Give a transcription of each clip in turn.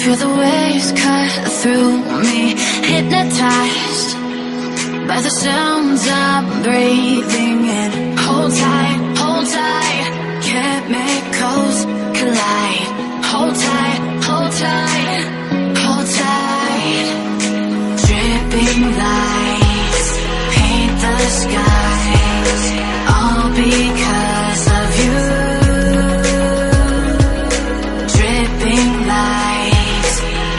Feel the waves cut through me, hypnotized by the sounds I'm breathing in. Hold tight, chemicals collide. Hold tight, hold tight, hold tight. Dripping lights paint the skies, all because of you. Dripping lights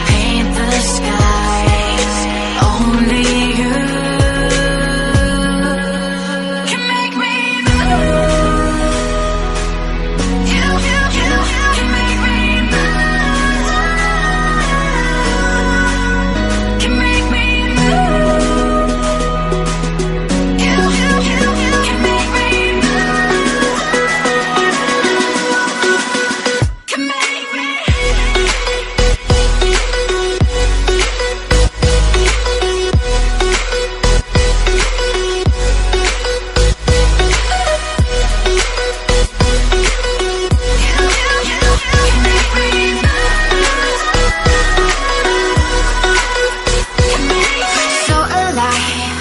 paint the skies, only you can make me move. You can make me move. Can make me move. You can make me move. Can make me. So alive,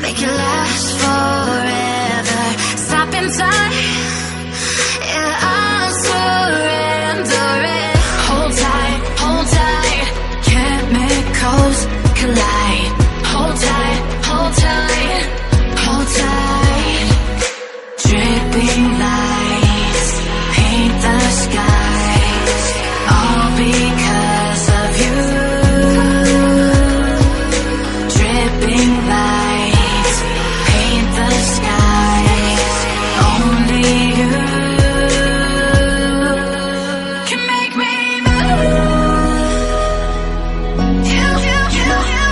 make it last forever. Stop in time, yeah, I'm surrendering. Hold tight, chemicals collide. Hold tight, hold tight. Dripping lights paint the skies, all because of you. Dripping lights paint the skies, only you can make me move. You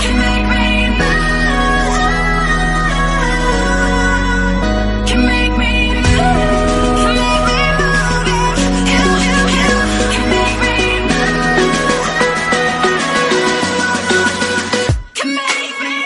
can make me move. Can make me move. Can make me move. You can make me move. Can make me.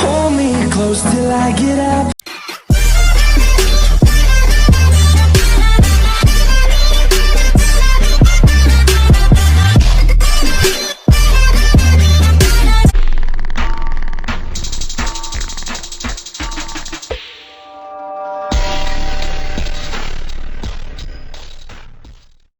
Hold me close till I get up.